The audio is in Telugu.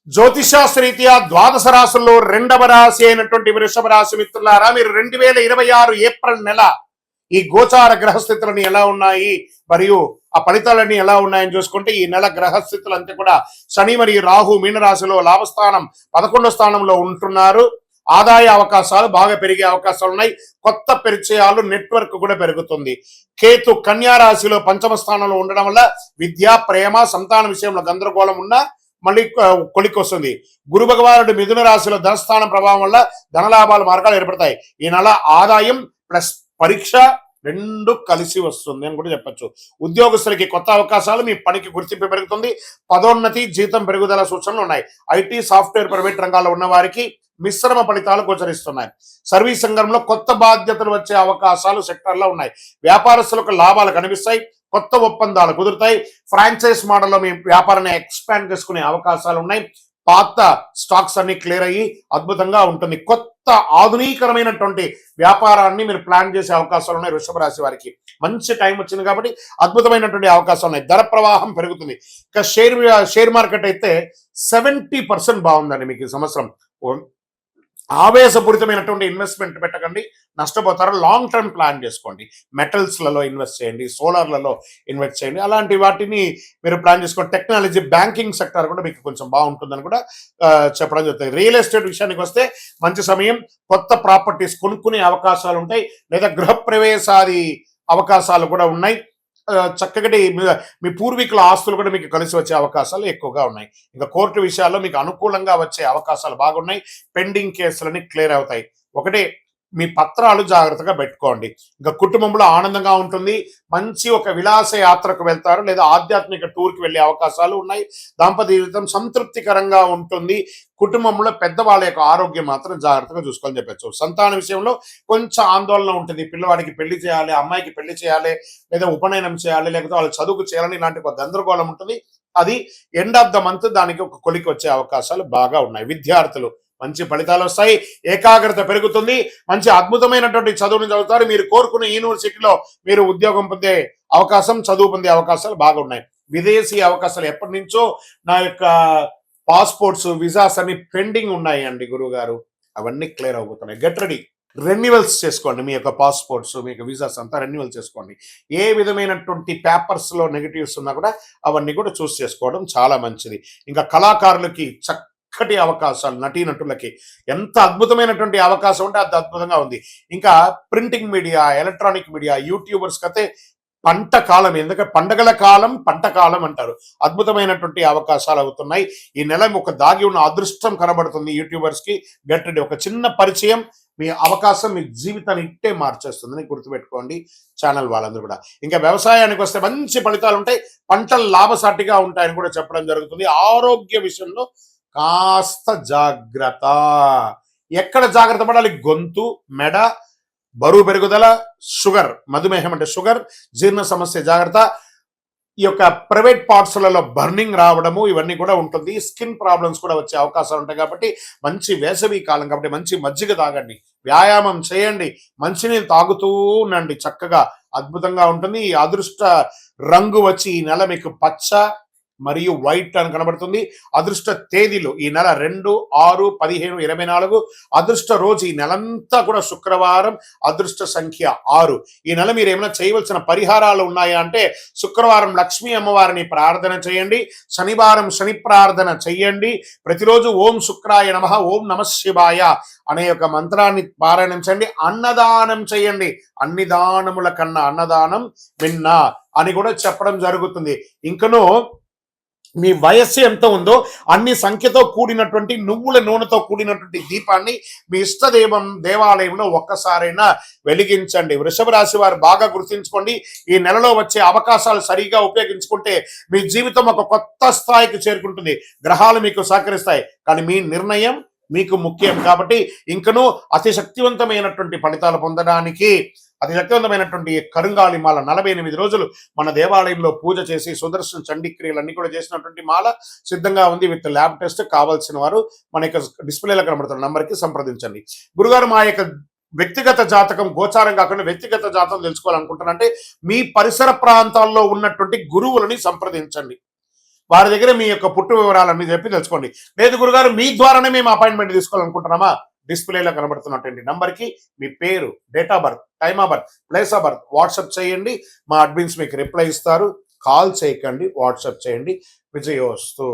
జ్యోతిషాస్త్రరీత్యా ద్వాదశ రాశుల్లో రెండవ రాశి అయినటువంటి వృషభ రాశి మిత్రులారా, మీరు 2026 ఏప్రిల్ నెల ఈ గోచార గ్రహస్థితులని ఎలా ఉన్నాయి మరియు ఆ ఫలితాలన్నీ ఎలా ఉన్నాయని చూసుకుంటే, ఈ నెల గ్రహస్థితులు అంతా కూడా శని మరియు రాహు మీనరాశిలో లాభస్థానం 11వ స్థానంలో ఉంటున్నారు. ఆదాయ అవకాశాలు బాగా పెరిగే అవకాశాలు ఉన్నాయి. కొత్త పరిచయాలు, నెట్వర్క్ కూడా పెరుగుతుంది. కేతు కన్యా రాశిలో 5వ స్థానంలో ఉండడం వల్ల విద్య, ప్రేమ, సంతాన విషయంలో గందరగోళం ఉన్నా మళ్ళీ కొలికి వస్తుంది. గురు భగవానుడు మిథున రాశిలో ధనస్థానం ప్రభావం వల్ల ధనలాభాల మార్గాలు ఏర్పడతాయి. ఈ నెల ఆదాయం ప్లస్ పరీక్ష రెండు కలిసి వస్తుంది అని కూడా చెప్పచ్చు. ఉద్యోగస్తులకి కొత్త అవకాశాలు, మీ పనికి గుర్తింపు పెరుగుతుంది. పదోన్నతి, జీతం పెరుగుదల సూచనలు ఉన్నాయి. ఐటీ, సాఫ్ట్వేర్, ప్రైవేట్ రంగాల్లో ఉన్న వారికి మిశ్రమ ఫలితాలు గోచరిస్తున్నాయి. సర్వీస్ రంగంలో కొత్త బాధ్యతలు వచ్చే అవకాశాలు సెక్టర్లో ఉన్నాయి. వ్యాపారస్తులకు లాభాలు కనిపిస్తాయి. కొత్త ఒప్పందాలు కుదురుతాయి. ఫ్రాంచైజ్ మోడల్లో మీ వ్యాపారాన్ని ఎక్స్పాండ్ చేసుకునే అవకాశాలు ఉన్నాయి. పాత స్టాక్స్ అన్ని క్లియర్ అయ్యి అద్భుతంగా ఉంటుంది. కొత్త ఆధునీకరమైనటువంటి వ్యాపారాన్ని మీరు ప్లాన్ చేసే అవకాశాలు ఉన్నాయి. వృషభ రాశి వారికి మంచి టైం వచ్చింది కాబట్టి అద్భుతమైనటువంటి అవకాశాలు ఉన్నాయి. ధర ప్రవాహం పెరుగుతుంది. ఇక షేర్ మార్కెట్ అయితే 70% బాగుందండి మీకు ఈ సంవత్సరం. ఆవేశపూరితమైనటువంటి ఇన్వెస్ట్మెంట్ పెట్టకండి, నష్టపోతారు. లాంగ్ టర్మ్ ప్లాన్ చేసుకోండి. మెటల్స్లలో ఇన్వెస్ట్ చేయండి, సోలార్లలో ఇన్వెస్ట్ చేయండి. అలాంటి వాటిని మీరు ప్లాన్ చేసుకోండి. టెక్నాలజీ, బ్యాంకింగ్ సెక్టర్ కూడా మీకు కొంచెం బాగుంటుందని కూడా చెప్పడం జరుగుతుంది. రియల్ ఎస్టేట్ విషయానికి వస్తే మంచి సమయం. కొత్త ప్రాపర్టీస్ కొనుక్కునే అవకాశాలు ఉంటాయి, లేదా గృహప్రవేశాది అవకాశాలు కూడా ఉన్నాయి. చక్కగా మీ పూర్వీకుల ఆస్తులు కూడా మీకు కలిసి వచ్చే అవకాశాలు ఎక్కువగా ఉన్నాయి. ఇంకా కోర్టు విషయాల్లో మీకు అనుకూలంగా వచ్చే అవకాశాలు బాగున్నాయి. పెండింగ్ కేసులన్నీ క్లియర్ అవుతాయి. ఒకటే, మీ పత్రాలు జాగ్రత్తగా పెట్టుకోండి. ఇంకా కుటుంబంలో ఆనందంగా ఉంటుంది. మంచి ఒక విలాస యాత్రకు వెళ్తారు, లేదా ఆధ్యాత్మిక టూర్కి వెళ్ళే అవకాశాలు ఉన్నాయి. దాంపత్య జీవితం సంతృప్తికరంగా ఉంటుంది. కుటుంబంలో పెద్దవాళ్ళ యొక్క ఆరోగ్యం మాత్రం జాగ్రత్తగా చూసుకోవాలని చెప్పచ్చు. సంతాన విషయంలో కొంచెం ఆందోళన ఉంటుంది. పిల్లవాడికి పెళ్లి చేయాలి, అమ్మాయికి పెళ్లి చేయాలి, లేదా ఉపనయనం చేయాలి, లేకపోతే వాళ్ళ చదువుకు చేయాలని ఇలాంటి ఒక గందరగోళం ఉంటుంది. అది ఎండ్ ఆఫ్ ద మంత్ దానికి ఒక కొలికి వచ్చే అవకాశాలు బాగా ఉన్నాయి. విద్యార్థులు మంచి ఫలితాలు వస్తాయి. ఏకాగ్రత పెరుగుతుంది. మంచి అద్భుతమైనటువంటి చదువుని చదువుతారు. మీరు కోరుకునే యూనివర్సిటీలో మీరు ఉద్యోగం పొందే అవకాశం, చదువు పొందే అవకాశాలు బాగున్నాయి. విదేశీ అవకాశాలు ఎప్పటి నుంచో నా యొక్క పాస్పోర్ట్స్, విజాస్ అన్ని పెండింగ్ ఉన్నాయి అండి గురువు గారు, అవన్నీ క్లియర్ అవుతున్నాయి. Get ready. రెన్యువల్స్ చేసుకోండి. మీ యొక్క పాస్పోర్ట్స్, మీ యొక్క విజాస్ అంతా రెన్యువల్ చేసుకోండి. ఏ విధమైనటువంటి పేపర్స్లో నెగిటివ్స్ ఉన్నా కూడా అవన్నీ కూడా చూస్ చేసుకోవడం చాలా మంచిది. ఇంకా కళాకారులకి చక్కటి అవకాశాలు, నటీనటులకి ఎంత అద్భుతమైనటువంటి అవకాశం ఉంటే అంత అద్భుతంగా ఉంది. ఇంకా ప్రింటింగ్ మీడియా, ఎలక్ట్రానిక్ మీడియా, యూట్యూబర్స్కి అయితే పంట కాలం, ఎందుకంటే పండగల కాలం, పంట కాలం అంటారు. అద్భుతమైనటువంటి అవకాశాలు అవుతున్నాయి. ఈ నెల ఒక దాగి ఉన్న అదృష్టం కనబడుతుంది యూట్యూబర్స్కి. Get ready. ఒక చిన్న పరిచయం మీ అవకాశం మీ జీవితాన్ని ఇట్టే మార్చేస్తుందని గుర్తుపెట్టుకోండి ఛానల్ వాళ్ళందరూ కూడా. ఇంకా వ్యవసాయానికి వస్తే మంచి ఫలితాలు ఉంటాయి. పంటలు లాభసాటిగా ఉంటాయని కూడా చెప్పడం జరుగుతుంది. ఆరోగ్య విషయంలో కాస్త జాగ్రత్త. ఎక్కడ జాగ్రత్త పడాలి? గొంతు, మెడ, బరువు పెరుగుదల, షుగర్, మధుమేహం అంటే షుగర్, జీర్ణ సమస్య జాగ్రత్త. ఈ యొక్క ప్రైవేట్ పార్ట్స్లలో బర్నింగ్ రావడము ఇవన్నీ కూడా ఉంటుంది. స్కిన్ ప్రాబ్లమ్స్ కూడా వచ్చే అవకాశాలు ఉంటాయి. కాబట్టి మంచి వేసవి కాలం కాబట్టి మంచి మజ్జిగ తాగండి, వ్యాయామం చేయండి, మంచినీళ్ళు తాగుతూ ఉండండి. చక్కగా అద్భుతంగా ఉంటుంది. ఈ అదృష్ట రంగు వచ్చి ఈ నెల మీకు పచ్చ మరియు వైట్ అని కనబడుతుంది. అదృష్ట తేదీలు ఈ నెల 2, 6, 15, 24. అదృష్ట రోజు ఈ నెలంతా కూడా శుక్రవారం. అదృష్ట సంఖ్య 6. ఈ నెల మీరు ఏమైనా చేయవలసిన పరిహారాలు ఉన్నాయా అంటే, శుక్రవారం లక్ష్మీ అమ్మవారిని ప్రార్థన చేయండి. శనివారం శని ప్రార్థన చెయ్యండి. ప్రతిరోజు ఓం శుక్రాయ నమః, ఓం నమః శివాయ అనే ఒక మంత్రాన్ని పారాయణం చేయండి. అన్నదానం చేయండి. అన్ని దానముల కన్నా అన్నదానం మిన్న అని కూడా చెప్పడం జరుగుతుంది. ఇంకనూ మీ వయస్సు ఎంత ఉందో అన్ని సంఖ్యతో కూడినటువంటి నువ్వుల నూనెతో కూడినటువంటి దీపాన్ని మీ దేవాలయంలో ఒక్కసారైనా వెలిగించండి. వృషభ రాశి వారు బాగా గుర్తుంచుకోండి. ఈ నెలలో వచ్చే అవకాశాలు సరిగా ఉపయోగించుకుంటే మీ జీవితం ఒక కొత్త స్థాయికి చేరుకుంటుంది. గ్రహాలు మీకు సహకరిస్తాయి, కానీ మీ నిర్ణయం మీకు ముఖ్యం. కాబట్టి ఇంకనూ అతి శక్తివంతమైనటువంటి ఫలితాలు పొందడానికి అతి శక్తివంతమైనటువంటి కరుంగాలి మాల 48 రోజులు మన దేవాలయంలో పూజ చేసి సుదర్శన చండీక్రియలన్నీ కూడా చేసినటువంటి మాల సిద్ధంగా ఉంది. With lab test. కావాల్సిన వారు మన యొక్క డిస్ప్లేలో కనబడుతున్న నంబర్కి సంప్రదించండి. గురుగారు, మా యొక్క వ్యక్తిగత జాతకం, గోచారం కాకుండా వ్యక్తిగత జాతకం తెలుసుకోవాలనుకుంటారంటే మీ పరిసర ప్రాంతాల్లో ఉన్నటువంటి గురువులని సంప్రదించండి. వారి దగ్గర మీ యొక్క పుట్టు వివరాలన్నీ చెప్పి తెలుసుకోండి. లేదు గురుగారు మీ ద్వారానే మేము అపాయింట్మెంట్ తీసుకోవాలనుకుంటున్నామా, డిస్ప్లేలో కనబడుతున్నటువంటి నంబర్కి మీ పేరు, date of birth, time of birth, place of birth WhatsApp చేయండి. మా అడ్మిన్స్ మీకు రిప్లై ఇస్తారు. కాల్ చేయకండి, వాట్సాప్ చేయండి. విజయోస్తు.